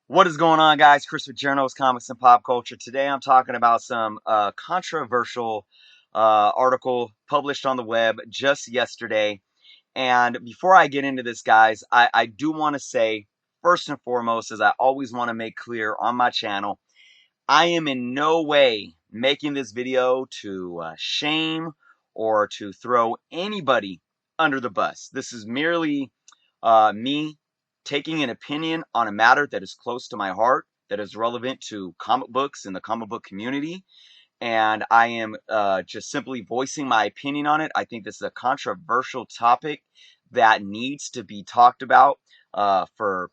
What is going on, guys? Chris with Journals, Comics, and Pop Culture. Today I'm talking about some controversial article published on the web just yesterday. And before I get into this, guys, I do want to say, first and foremost, as I always want to make clear on my channel, I am in no way making this video to shame or to throw anybody under the bus. This is merely me taking an opinion on a matter that is close to my heart, that is relevant to comic books and the comic book community. And I am just simply voicing my opinion on it. I think this is a controversial topic that needs to be talked about for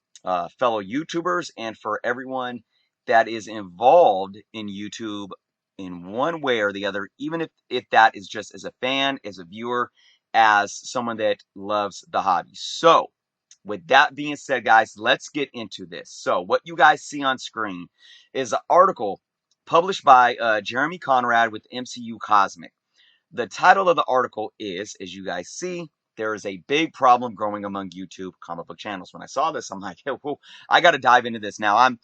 fellow YouTubers and for everyone that is involved in YouTube in one way or the other, even if that is just as a fan, as a viewer, as someone that loves the hobby. So, with that being said, guys, let's get into this. So, what you guys see on screen is an article published by Jeremy Conrad with MCU Cosmic. The title of the article is, as you guys see, there is a big problem growing among YouTube comic book channels. When I saw this, I'm like, hey, whoa, I got to dive into this. Now, I'm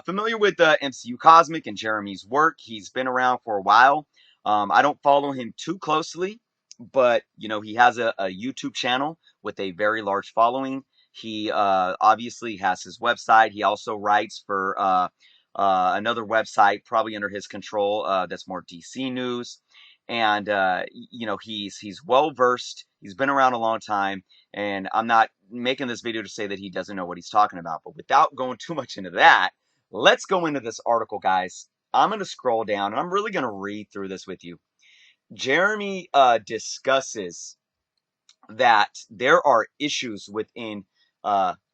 familiar with MCU Cosmic and Jeremy's work. He's been around for a while. I don't follow him too closely, but he has a YouTube channel with a very large following. He obviously has his website. He also writes for another website, probably under his control, that's more DC news. And he's well versed. He's been around a long time, and I'm not making this video to say that he doesn't know what he's talking about. But without going too much into that, let's go into this article, guys. I'm going to scroll down, and I'm really going to read through this with you. Jeremy discusses that there are issues within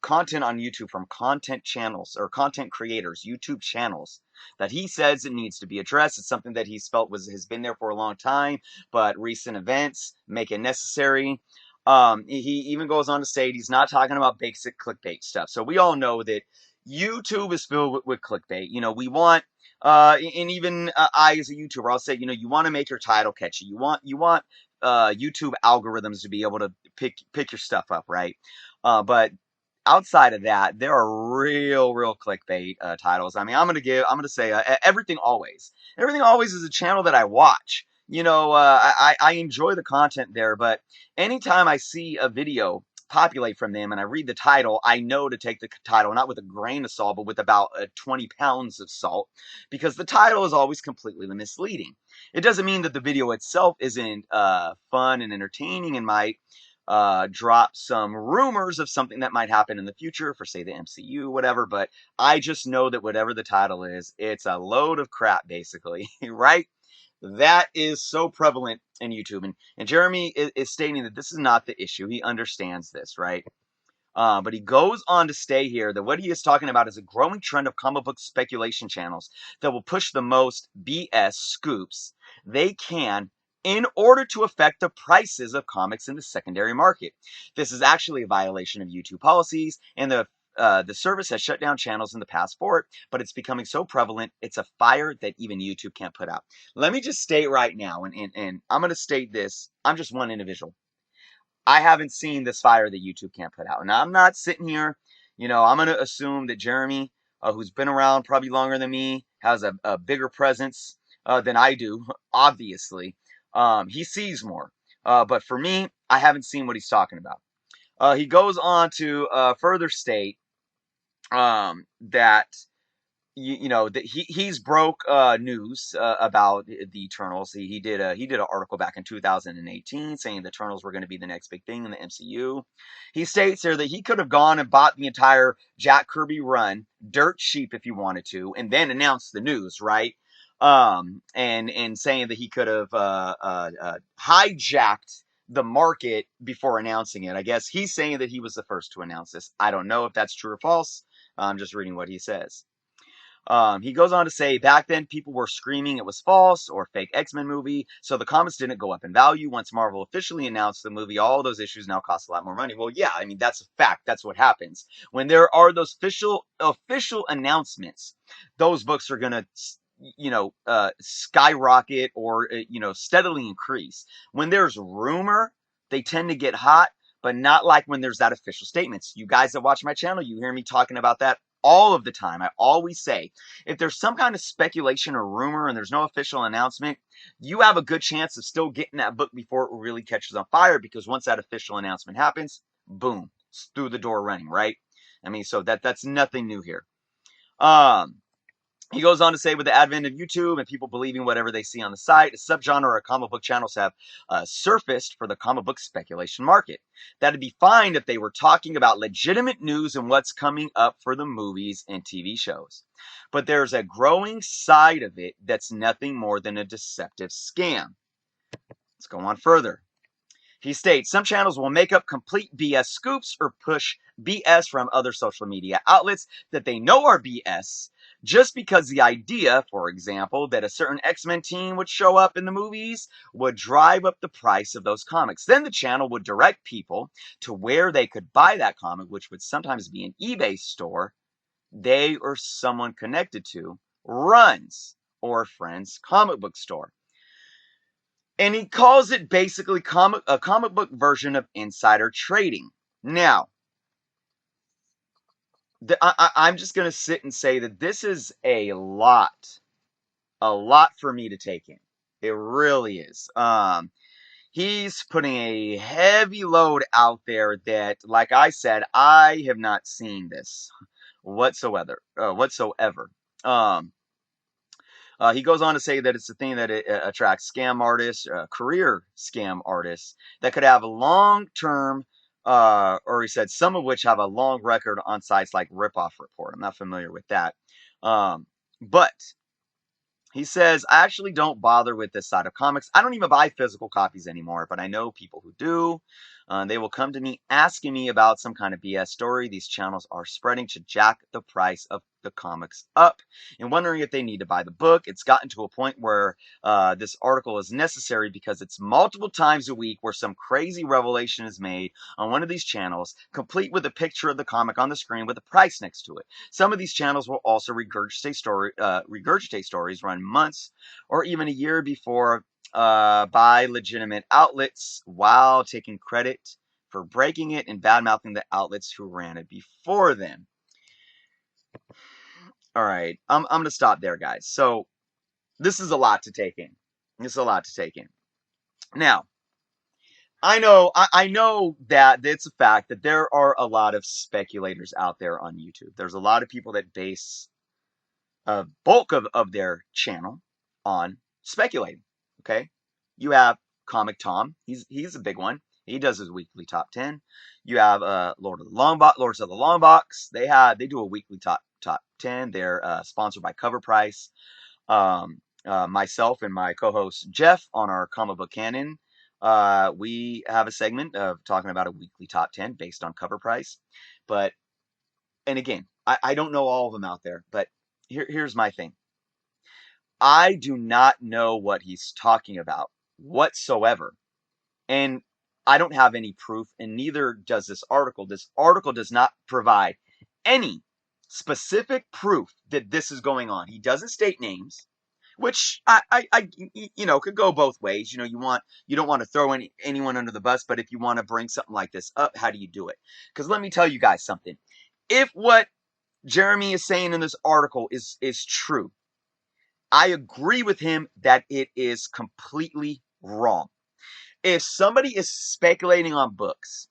content on YouTube from content channels or content creators, YouTube channels, that he says it needs to be addressed. It's something that he's felt has been there for a long time, but recent events make it necessary. He even goes on to say he's not talking about basic clickbait stuff. So we all know that YouTube is filled with clickbait. We want and even I as a YouTuber, I'll say, you want to make your title catchy. You want YouTube algorithms to be able to pick your stuff up, right? But outside of that, there are real clickbait titles. I mean, I'm gonna say Everything Always. Everything Always is a channel that I watch. I enjoy the content there, but anytime I see a video populate from them and I read the title, I know to take the title not with a grain of salt, but with about 20 pounds of salt, because the title is always completely misleading. It doesn't mean that the video itself isn't fun and entertaining and might drop some rumors of something that might happen in the future for, say, the MCU, whatever. But I just know that whatever the title is, it's a load of crap, basically, right? That is so prevalent in YouTube. And Jeremy is stating that this is not the issue. He understands this, right? But he goes on to say here that what he is talking about is a growing trend of comic book speculation channels that will push the most BS scoops they can in order to affect the prices of comics in the secondary market. This is actually a violation of YouTube policies, and the service has shut down channels in the past for it, but it's becoming so prevalent, it's a fire that even YouTube can't put out. Let me just state right now, and I'm going to state this, I'm just one individual. I haven't seen this fire that YouTube can't put out. Now, I'm not sitting here, I'm going to assume that Jeremy, who's been around probably longer than me, has a bigger presence than I do, obviously. He sees more. But for me, I haven't seen what he's talking about. He goes on to further state that that he's broke news about the Eternals. He did an article back in 2018 saying the Eternals were going to be the next big thing in the MCU. He states here that he could have gone and bought the entire Jack Kirby run, dirt cheap if he wanted to, and then announced the news, right? And saying that he could have hijacked the market before announcing it. I guess he's saying that he was the first to announce this. I don't know if that's true or false. I'm just reading what he says. He goes on to say, back then people were screaming it was false or fake X-Men movie, so the comics didn't go up in value. Once Marvel officially announced the movie, all those issues now cost a lot more money. Well, yeah, I mean, that's a fact. That's what happens. When there are those official announcements, those books are going to skyrocket or, steadily increase. When there's rumor, they tend to get hot, but not like when there's that official statements. You guys that watch my channel, you hear me talking about that all of the time. I always say, if there's some kind of speculation or rumor and there's no official announcement, you have a good chance of still getting that book before it really catches on fire, because once that official announcement happens, boom, it's through the door running, right? I mean, so that's nothing new here. Um, he goes on to say, with the advent of YouTube and people believing whatever they see on the site, a subgenre of comic book channels have surfaced for the comic book speculation market. That'd be fine if they were talking about legitimate news and what's coming up for the movies and TV shows. But there's a growing side of it that's nothing more than a deceptive scam. Let's go on further. He states some channels will make up complete BS scoops or push BS from other social media outlets that they know are BS, just because the idea, for example, that a certain X-Men team would show up in the movies would drive up the price of those comics. Then the channel would direct people to where they could buy that comic, which would sometimes be an eBay store they or someone connected to runs, or a friend's comic book store. And he calls it basically a comic book version of insider trading. Now, I'm just going to sit and say that this is a lot for me to take in. It really is. He's putting a heavy load out there that, like I said, I have not seen this whatsoever. He goes on to say that it's a thing that it attracts scam artists, career scam artists that could have a long-term, or he said some of which have a long record on sites like Ripoff Report. I'm not familiar with that. But he says, I actually don't bother with this side of comics. I don't even buy physical copies anymore, but I know people who do. They will come to me asking me about some kind of BS story these channels are spreading to jack the price of the comics up and wondering if they need to buy the book. It's gotten to a point where this article is necessary because it's multiple times a week where some crazy revelation is made on one of these channels, complete with a picture of the comic on the screen with a price next to it. Some of these channels will also regurgitate stories run months or even a year before by legitimate outlets while taking credit for breaking it and bad-mouthing the outlets who ran it before them. All right, I'm going to stop there, guys. So this is a lot to take in. Now, I know that it's a fact that there are a lot of speculators out there on YouTube. There's a lot of people that base a bulk of their channel on speculating. Okay, you have Comic Tom. He's a big one. He does his weekly top 10. You have Lords of the Long Box. They do a weekly top 10. They're sponsored by Cover Price. Myself and my co-host Jeff on our Comic Book Canon, we have a segment of talking about a weekly top 10 based on Cover Price. But, and again, I don't know all of them out there, but here's my thing. I do not know what he's talking about whatsoever. And I don't have any proof, and neither does this article. This article does not provide any specific proof that this is going on. He doesn't state names, which I could go both ways. You don't want to throw anyone under the bus, but if you want to bring something like this up, how do you do it? Because let me tell you guys something. If what Jeremy is saying in this article is true, I agree with him that it is completely wrong. If somebody is speculating on books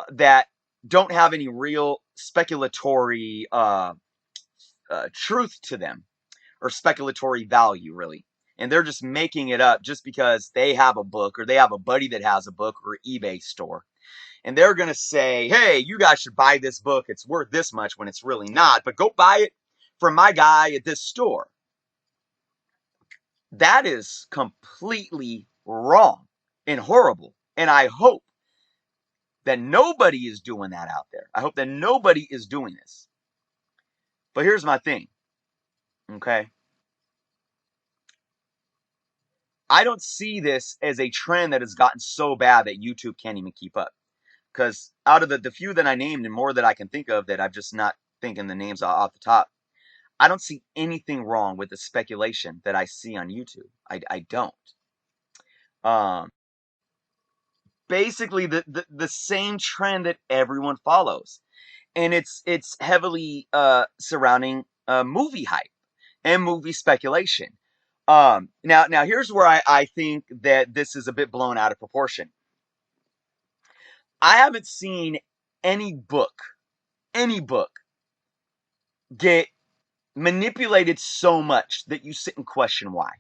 that don't have any real speculatory truth to them, or speculatory value, really, and they're just making it up just because they have a book or they have a buddy that has a book or eBay store, and they're going to say, hey, you guys should buy this book. It's worth this much when it's really not, but go buy it from my guy at this store. That is completely wrong and horrible. And I hope that nobody is doing that out there. I hope that nobody is doing this. But here's my thing, okay? I don't see this as a trend that has gotten so bad that YouTube can't even keep up. Because out of the few that I named and more that I can think of that I'm just not thinking the names off the top, I don't see anything wrong with the speculation that I see on YouTube. I don't. Basically, the same trend that everyone follows. and it's heavily surrounding movie hype and movie speculation. Now here's where I think that this is a bit blown out of proportion. I haven't seen any any book get manipulated so much that you sit and question why.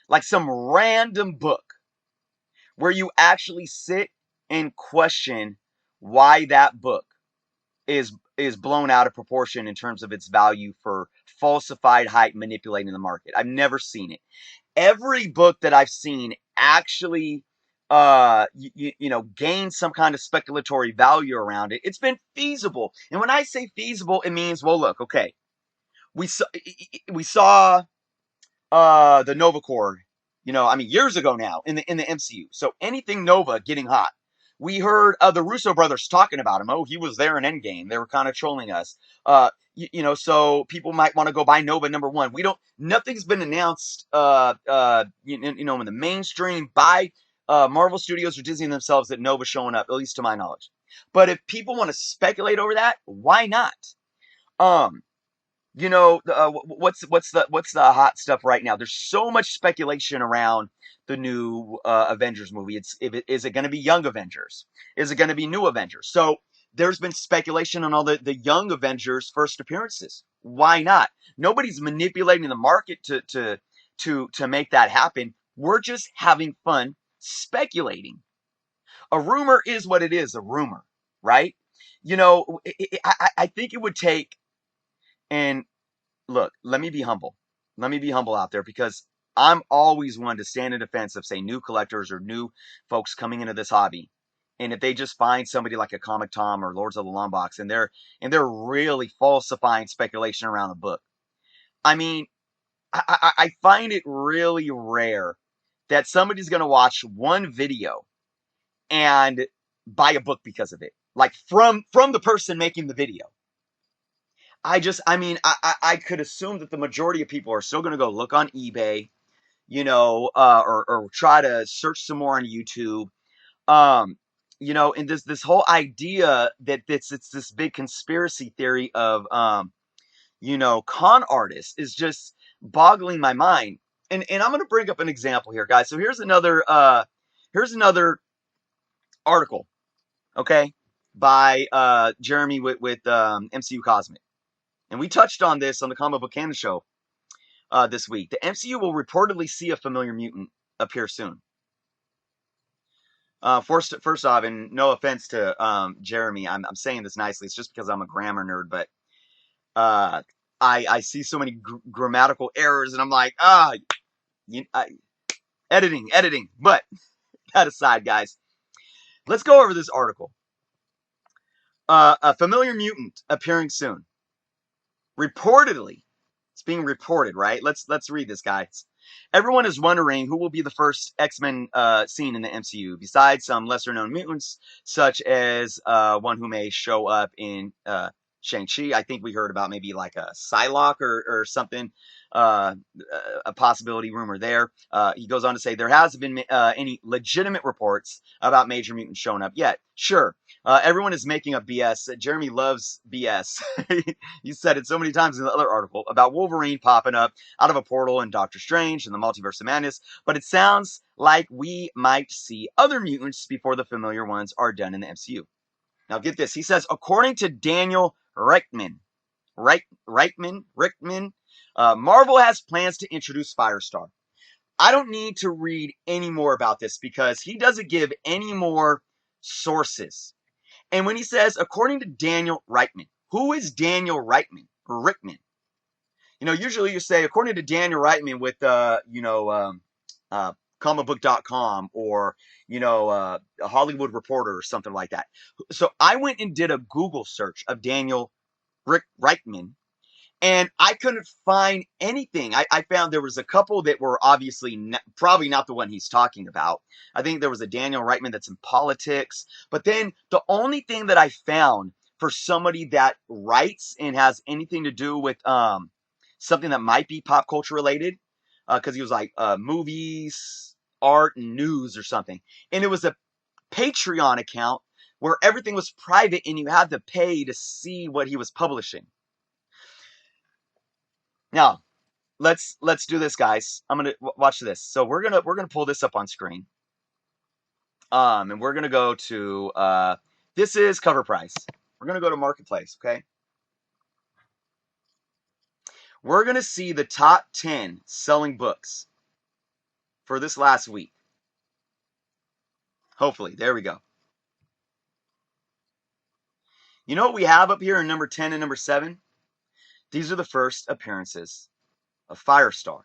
Like some random book where you actually sit and question why that book is blown out of proportion in terms of its value for falsified hype manipulating the market. I've never seen it. Every book that I've seen actually gain some kind of speculatory value around it. It's been feasible. And when I say feasible, it means, well, look, okay, we saw the Nova Corps, years ago now in the MCU. So anything Nova getting hot. We heard the Russo brothers talking about him. Oh, he was there in Endgame. They were kind of trolling us. So people might want to go buy Nova #1. Nothing's been announced, in the mainstream by Marvel Studios or Disney themselves that Nova's showing up, at least to my knowledge. But if people want to speculate over that, why not? Um, what's the hot stuff right now? There's so much speculation around the new Avengers movie. Is it going to be Young Avengers? Is it going to be New Avengers? So there's been speculation on all the Young Avengers first appearances. Why not? Nobody's manipulating the market to make that happen. We're just having fun speculating. A rumor is what it is, a rumor, right? I think it would take, and look, let me be humble. Let me be humble out there, because I'm always one to stand in defense of, say, new collectors or new folks coming into this hobby. And if they just find somebody like a Comic Tom or Lords of the Long Box, and they're really falsifying speculation around a book. I mean, I find it really rare that somebody's going to watch one video and buy a book because of it, like from the person making the video. I could assume that the majority of people are still going to go look on eBay, or try to search some more on YouTube. Um, and this whole idea that it's this big conspiracy theory of, con artists is just boggling my mind. And I'm going to bring up an example here, guys. So here's another article, okay, by Jeremy with MCU Cosmic. And we touched on this on the Comic Book Canon Show this week. The MCU will reportedly see a familiar mutant appear soon. First off, and no offense to Jeremy, I'm saying this nicely. It's just because I'm a grammar nerd, but I see so many grammatical errors, and I'm like, editing. But that aside, guys, let's go over this article. A familiar mutant appearing soon. Reportedly, it's being reported, right? Let's read this, guys. Everyone is wondering who will be the first X-Men seen in the MCU, besides some lesser-known mutants, such as one who may show up in Shang-Chi. I think we heard about maybe like a Psylocke or something, uh, a possibility rumor there. He goes on to say there hasn't been any legitimate reports about major mutants showing up yet. Sure, everyone is making up BS. Jeremy loves BS. He said it so many times in the other article about Wolverine popping up out of a portal in Doctor Strange and the Multiverse of Madness, but it sounds like we might see other mutants before the familiar ones are done in the MCU. Now get this. He says, according to Daniel Reichman, Marvel has plans to introduce Firestar. I don't need to read any more about this because he doesn't give any more sources. And when he says, according to Daniel Reichman, who is Daniel Reichman? Rickman. Usually you say, according to Daniel Reitman with, comicbook.com or, a Hollywood Reporter or something like that. So I went and did a Google search of Daniel Reitman, and I couldn't find anything. I found there was a couple that were obviously probably not the one he's talking about. I think there was a Daniel Reitman that's in politics. But then the only thing that I found for somebody that writes and has anything to do with something that might be pop culture related, because he was like movies, art, and news or something. And it was a Patreon account where everything was private and you had to pay to see what he was publishing. Now, let's do this, guys. I'm gonna watch this. So we're gonna pull this up on screen. And we're gonna go to this is cover price. We're gonna go to marketplace, okay? We're gonna see the top 10 selling books for this last week. Hopefully, there we go. You know what we have up here in number 10 and number 7? These are the first appearances of Firestar.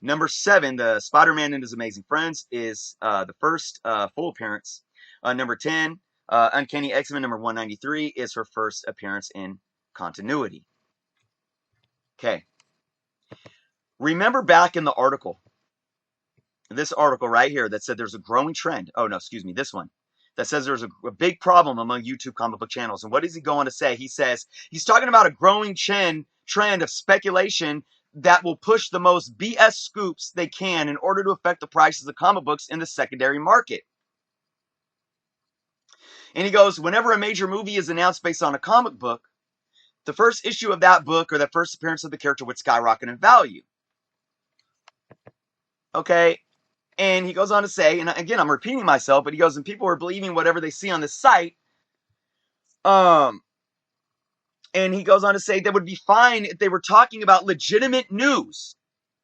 Number 7, the Spider-Man and His Amazing Friends, is the first full appearance. Number 10, Uncanny X-Men number 193, is her first appearance in continuity. Okay. Remember back in the article, this article right here that said there's a growing trend. Oh, no, excuse me, this one. That says there's a big problem among YouTube comic book channels. And what is he going to say? He says he's talking about a growing trend of speculation that will push the most BS scoops they can in order to affect the prices of comic books in the secondary market. And he goes, whenever a major movie is announced based on a comic book, the first issue of that book or the first appearance of the character would skyrocket in value. Okay. And he goes on to say, and again, I'm repeating myself, but he goes, and people are believing whatever they see on the site. And he goes on to say that would be fine if they were talking about legitimate news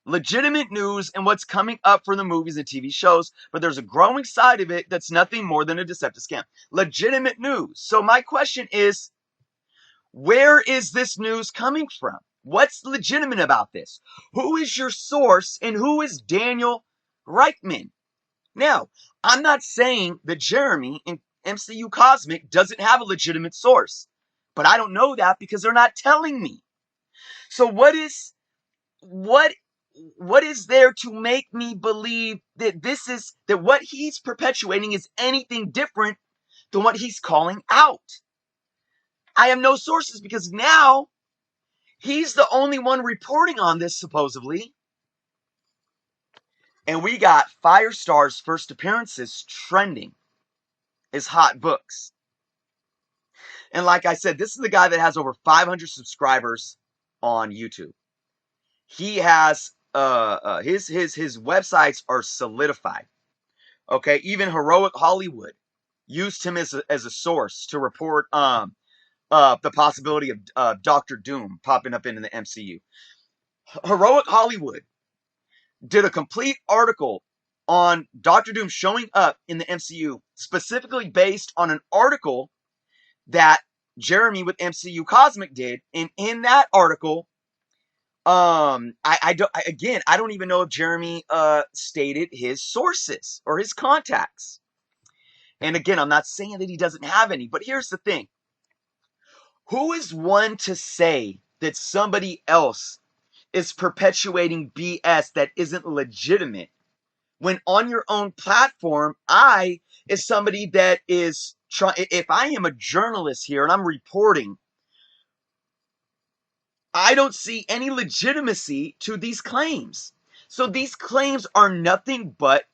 and what's coming up for the movies and TV shows. But there's a growing side of it that's nothing more than a deceptive scam. Legitimate news. So my question is, where is this news coming from? What's legitimate about this? Who is your source and who is Daniel Reichman? Now, I'm not saying that Jeremy in MCU Cosmic doesn't have a legitimate source, but I don't know that because they're not telling me. So what is there to make me believe that that what he's perpetuating is anything different than what he's calling out? I have no sources because now he's the only one reporting on this supposedly. And we got Firestar's first appearances trending as hot books. And like I said, this is the guy that has over 500 subscribers on YouTube. He has his websites are solidified. Okay, even Heroic Hollywood used him as a source to report the possibility of Doctor Doom popping up into the MCU. Heroic Hollywood did a complete article on Doctor Doom showing up in the MCU, specifically based on an article that Jeremy with MCU Cosmic did. And in that article, I don't even know if Jeremy stated his sources or his contacts. And again, I'm not saying that he doesn't have any, but here's the thing. Who is one to say that somebody else is perpetuating BS that isn't legitimate when on your own platform, I, as somebody that is trying, if I am a journalist here and I'm reporting, I don't see any legitimacy to these claims. So these claims are nothing but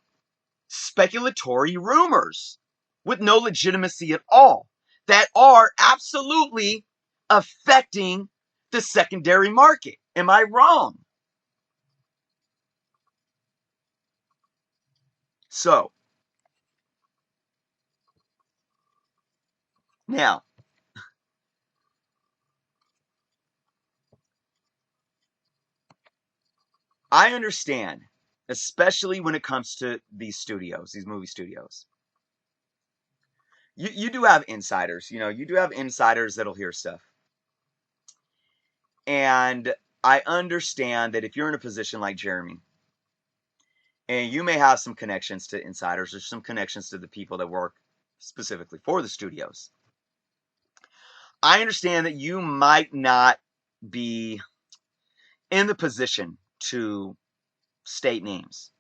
speculatory rumors with no legitimacy at all that are absolutely affecting the secondary market. Am I wrong? So, now, I understand, especially when it comes to these studios, these movie studios. You do have insiders, you do have insiders that'll hear stuff. And I understand that if you're in a position like Jeremy, and you may have some connections to insiders or some connections to the people that work specifically for the studios, I understand that you might not be in the position to state names.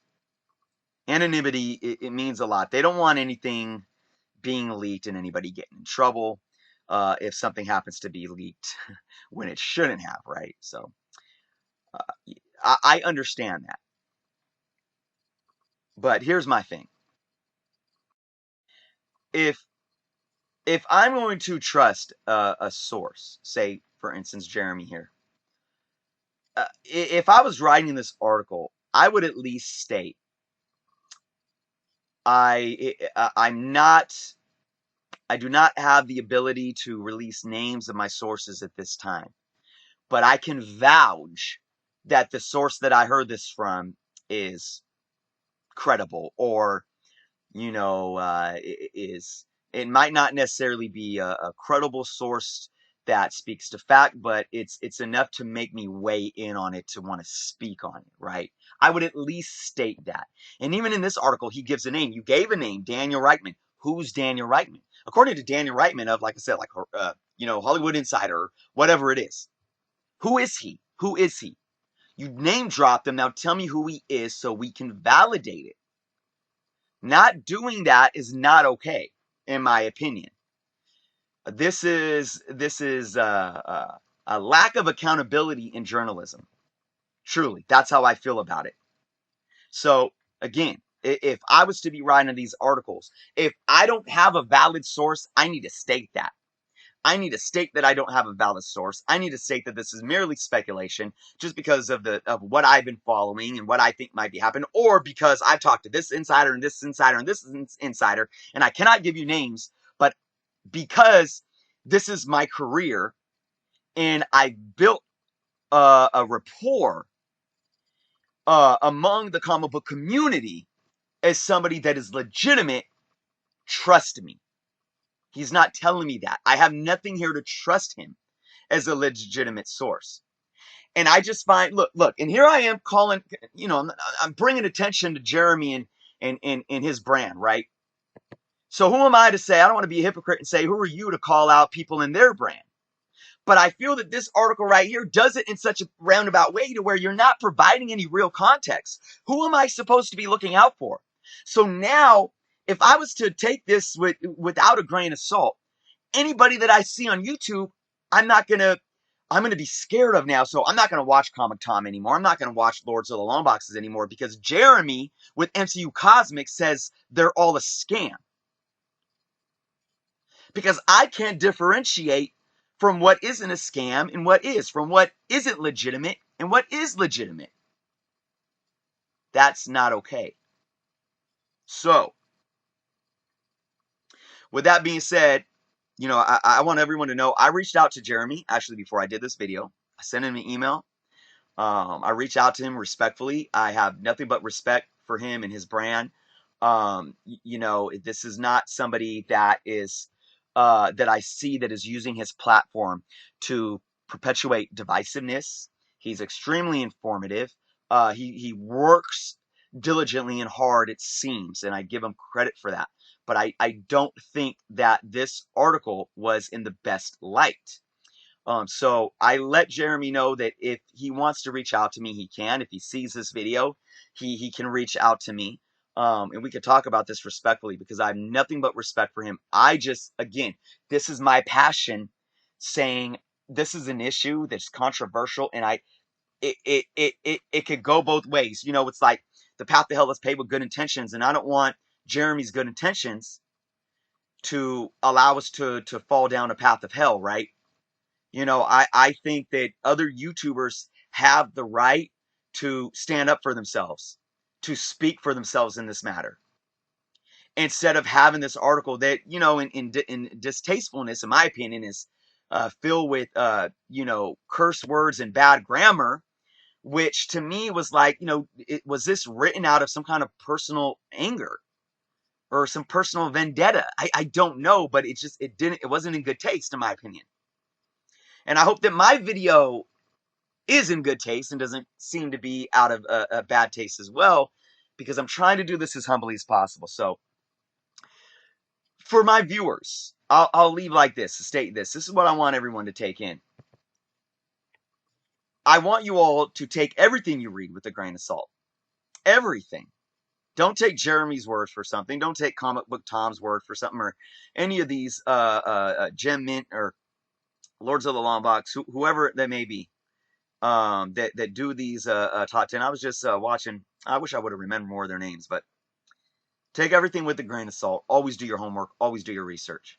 Anonymity, it means a lot. They don't want anything being leaked and anybody getting in trouble if something happens to be leaked when it shouldn't have, right? So I understand that. But here's my thing. If if I'm going to trust a source, say for instance Jeremy here, if I was writing this article, I would at least state I'm not. I do not have the ability to release names of my sources at this time, but I can vouch that the source that I heard this from is credible, or is it might not necessarily be a credible source that speaks to fact, but it's enough to make me weigh in on it to want to speak on it, right? I would at least state that. And even in this article, he gives a name. You gave a name, Daniel Reitman. Who's Daniel Reitman? According to Daniel Reitman of, like I said, like Hollywood Insider, whatever it is. Who is he? Who is he? You name dropped him. Now tell me who he is so we can validate it. Not doing that is not okay, in my opinion. This is a lack of accountability in journalism. Truly, that's how I feel about it. So again, if I was to be writing these articles, if I don't have a valid source, I need to state that. I need to state that I don't have a valid source. I need to state that this is merely speculation, just because of what I've been following and what I think might be happening, or because I've talked to this insider and this insider and this insider, and I cannot give you names, but because this is my career and I built a rapport among the comic book community as somebody that is legitimate, trust me. He's not telling me that. I have nothing here to trust him as a legitimate source. And I just find, look, and here I am calling, I'm bringing attention to Jeremy and his brand, right? So who am I to say? I don't want to be a hypocrite and say, who are you to call out people in their brand? But I feel that this article right here does it in such a roundabout way to where you're not providing any real context. Who am I supposed to be looking out for? So now, if I was to take this without a grain of salt, anybody that I see on YouTube, I'm going to be scared of now. So I'm not going to watch Comic Tom anymore. I'm not going to watch Lords of the Long Boxes anymore because Jeremy with MCU Cosmic says they're all a scam. Because I can't differentiate from what isn't a scam and what is, from what isn't legitimate and what is legitimate. That's not okay. So, with that being said, I want everyone to know I reached out to Jeremy actually before I did this video. I sent him an email. I reached out to him respectfully. I have nothing but respect for him and his brand. This is not somebody that is that I see that is using his platform to perpetuate divisiveness. He's extremely informative. He works diligently and hard, it seems, and I give him credit for that. But I don't think that this article was in the best light. So I let Jeremy know that if he wants to reach out to me, he can. If he sees this video, he can reach out to me. And we could talk about this respectfully because I have nothing but respect for him. Again, this is my passion, saying this is an issue that's controversial, and it could go both ways. It's like the path to hell is paved with good intentions, and I don't want Jeremy's good intentions to allow us to fall down a path of hell, right? I think that other YouTubers have the right to stand up for themselves, to speak for themselves in this matter. Instead of having this article that, in distastefulness, in my opinion, is filled with, curse words and bad grammar, which to me was like, was this written out of some kind of personal anger or some personal vendetta? I don't know, but it wasn't in good taste, in my opinion. And I hope that my video is in good taste and doesn't seem to be out of a bad taste as well, because I'm trying to do this as humbly as possible. So for my viewers, I'll leave like this, to state this. This is what I want everyone to take in. I want you all to take everything you read with a grain of salt. Everything. Don't take Jeremy's word for something. Don't take Comic Book Tom's word for something, or any of these Gem Mint or Lords of the Long Box, whoever that may be. That do these top 10. I was just watching. I wish I would have remembered more of their names, but take everything with a grain of salt. Always do your homework. Always do your research.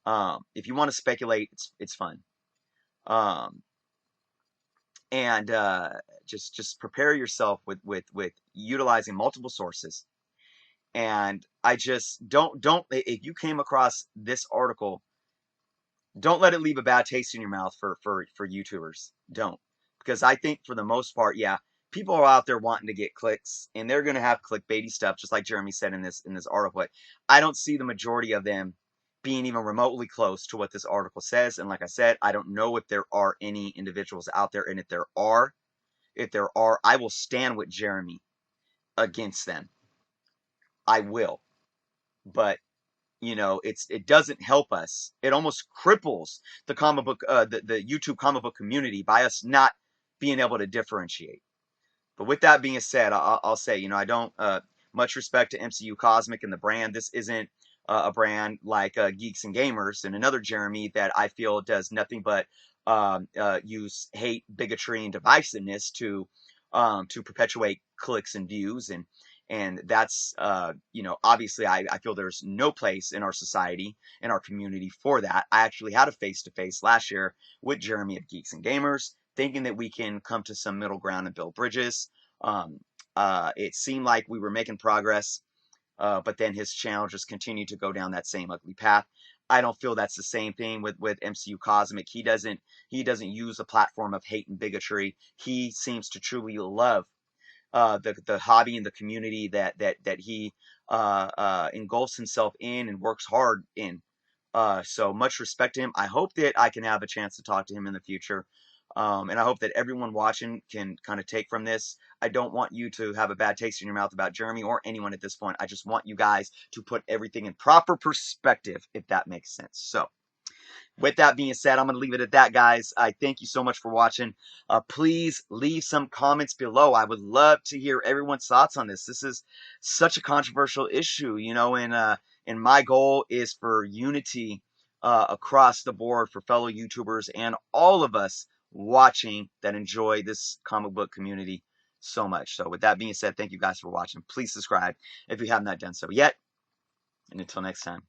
If you want to speculate, it's fun. Um, and just prepare yourself with utilizing multiple sources. And I just don't if you came across this article, don't let it leave a bad taste in your mouth for YouTubers. Don't. Because I think for the most part, yeah, people are out there wanting to get clicks and they're going to have clickbaity stuff just like Jeremy said in this article. But I don't see the majority of them being even remotely close to what this article says. And like I said, I don't know if there are any individuals out there, and if there are, I will stand with Jeremy against them. I will. But it doesn't help us. It almost cripples the comic book, the YouTube comic book community by us not being able to differentiate. But with that being said, I'll say, I don't much respect to MCU Cosmic and the brand. This isn't a brand like Geeks and Gamers and another Jeremy that I feel does nothing but use hate, bigotry, and divisiveness to perpetuate clicks and views. And that's obviously I feel there's no place in our society, in our community for that. I actually had a face-to-face last year with Jeremy of Geeks and Gamers, thinking that we can come to some middle ground and build bridges. Um, it seemed like we were making progress, but then his channel just continued to go down that same ugly path. I don't feel that's the same thing with MCU Cosmic. He doesn't use a platform of hate and bigotry. He seems to truly love the hobby and the community that he engulfs himself in and works hard in. So much respect to him. I hope that I can have a chance to talk to him in the future. And I hope that everyone watching can kind of take from this. I don't want you to have a bad taste in your mouth about Jeremy or anyone at this point. I just want you guys to put everything in proper perspective, if that makes sense. So, with that being said, I'm going to leave it at that, guys. I thank you so much for watching. Please leave some comments below. I would love to hear everyone's thoughts on this. This is such a controversial issue, and my goal is for unity across the board for fellow YouTubers and all of us watching that enjoy this comic book community so much. So with that being said, thank you guys for watching. Please subscribe if you have not done so yet. And until next time.